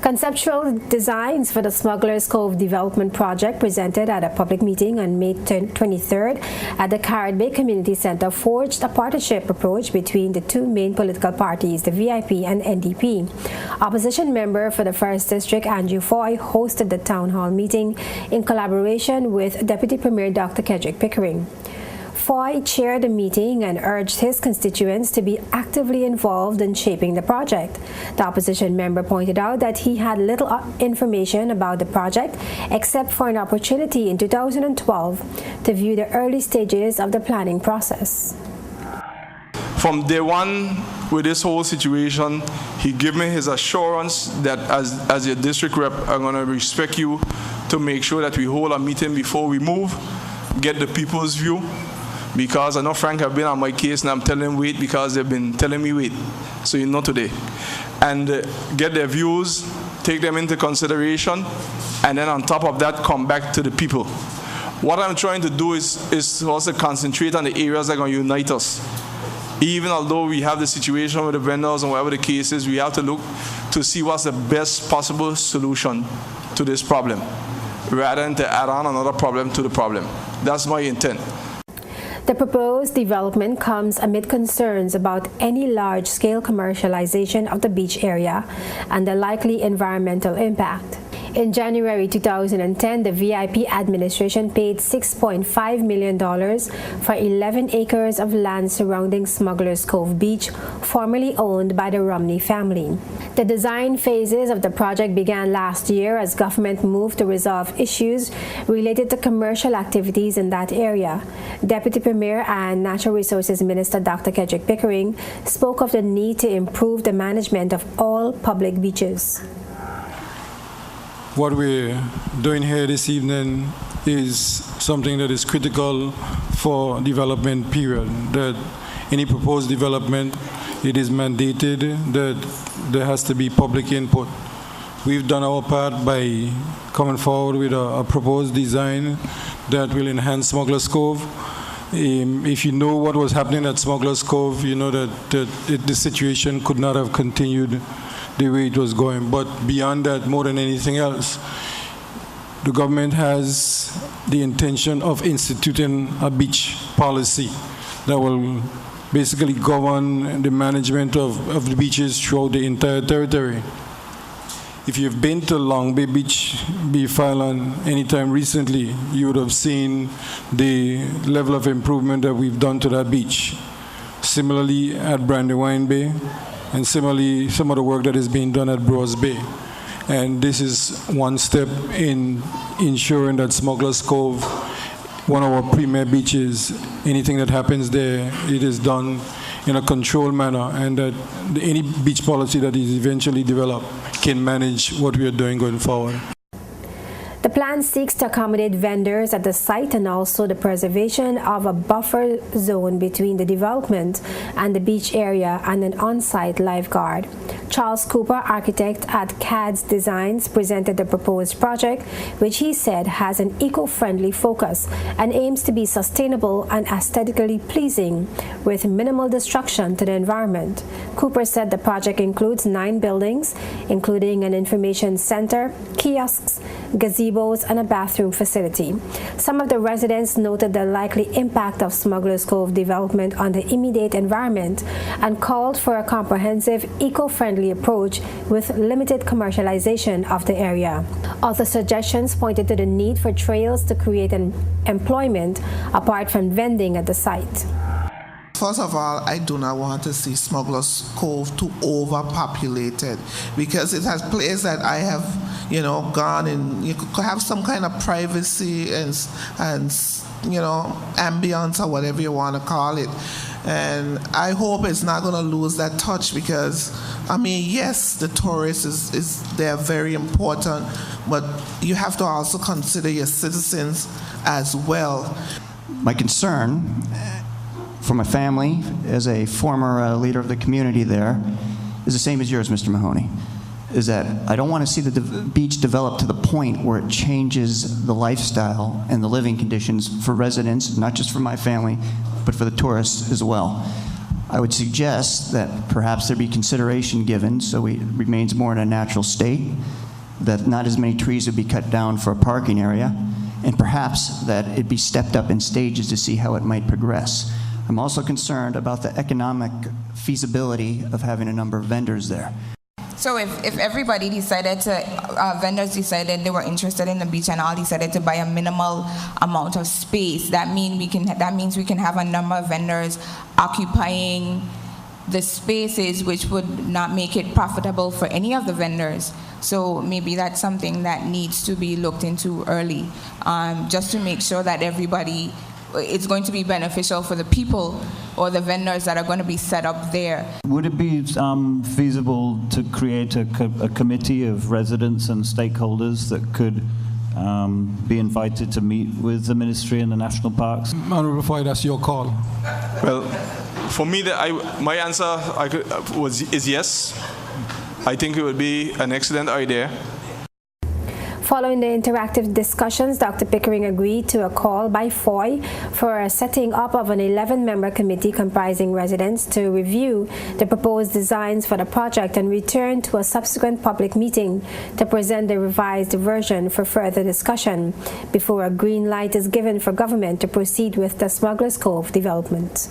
Conceptual designs for the Smugglers Cove development project presented at a public meeting on May 23rd at the Carrot Bay Community Center forged a partnership approach between the two main political parties, the VIP and NDP. Opposition member for the 1st District, Andrew Foy, hosted the town hall meeting in collaboration with Deputy Premier Dr. Kedrick Pickering. Foy chaired the meeting and urged his constituents to be actively involved in shaping the project. The opposition member pointed out that he had little information about the project except for an opportunity in 2012 to view the early stages of the planning process. From day one with this whole situation, he gave me his assurance that as your district rep, I'm going to respect you to make sure that we hold a meeting before we move, get the people's view. Because I know Frank have been on my case and I'm telling him wait because they've been telling me wait. So you know today. And get their views, take them into consideration, and then on top of that, come back to the people. What I'm trying to do is also concentrate on the areas that are going to unite us. Even although we have the situation with the vendors and whatever the case is, we have to look to see what's the best possible solution to this problem, rather than to add on another problem to the problem. That's my intent. The proposed development comes amid concerns about any large-scale commercialization of the beach area and the likely environmental impact. In January 2010, the VIP administration paid $6.5 million for 11 acres of land surrounding Smugglers Cove Beach, formerly owned by the Romney family. The design phases of the project began last year as government moved to resolve issues related to commercial activities in that area. Deputy Premier and Natural Resources Minister Dr. Kedrick Pickering spoke of the need to improve the management of all public beaches. What we're doing here this evening is something that is critical for development period. That any proposed development, it is mandated that there has to be public input. We've done our part by coming forward with a proposed design that will enhance Smugglers Cove. If you know what was happening at Smugglers Cove, you know that the situation could not have continued the way it was going. But beyond that, more than anything else, the government has the intention of instituting a beach policy that will basically govern the management of the beaches throughout the entire territory. If you've been to Long Bay Beach, Beef Island, anytime recently, you would have seen the level of improvement that we've done to that beach. Similarly, at Brandywine Bay, and similarly, some of the work that is being done at Browers Bay. And this is one step in ensuring that Smugglers Cove, one of our premier beaches, anything that happens there, it is done in a controlled manner, and that any beach policy that is eventually developed can manage what we are doing going forward. The plan seeks to accommodate vendors at the site and also the preservation of a buffer zone between the development and the beach area and an on-site lifeguard. Charles Cooper, architect at CADS Designs, presented the proposed project, which he said has an eco-friendly focus and aims to be sustainable and aesthetically pleasing with minimal destruction to the environment. Cooper said the project includes 9 buildings, including an information center, kiosks, gazebos, and a bathroom facility. Some of the residents noted the likely impact of Smugglers Cove development on the immediate environment and called for a comprehensive, eco-friendly approach with limited commercialization of the area. Other suggestions pointed to the need for trails to create employment apart from vending at the site. First of all, I do not want to see Smugglers Cove too overpopulated, because it has places that I have, gone and you could have some kind of privacy and ambience or whatever you want to call it. And I hope it's not going to lose that touch, because, yes, the tourists they're very important, but you have to also consider your citizens as well. My concern for my family, as a former leader of the community there, is the same as yours, Mr. Mahoney, is that I don't want to see the beach develop to the point where it changes the lifestyle and the living conditions for residents, not just for my family, but for the tourists as well. I would suggest that perhaps there be consideration given so it remains more in a natural state, that not as many trees would be cut down for a parking area, and perhaps that it be stepped up in stages to see how it might progress. I'm also concerned about the economic feasibility of having a number of vendors there. So if everybody decided to, vendors decided they were interested in the beach and all decided to buy a minimal amount of space, that means we can have a number of vendors occupying the spaces, which would not make it profitable for any of the vendors. So maybe that's something that needs to be looked into early, just to make sure that everybody, it's going to be beneficial for the people or the vendors that are going to be set up there. Would it be feasible to create a committee of residents and stakeholders that could be invited to meet with the ministry and the national parks? Honorable Foy, that's your call. Well, for me, my answer is yes. I think it would be an excellent idea. Following the interactive discussions, Dr. Pickering agreed to a call by Foy for a setting up of an 11-member committee comprising residents to review the proposed designs for the project and return to a subsequent public meeting to present the revised version for further discussion before a green light is given for government to proceed with the Smugglers Cove development.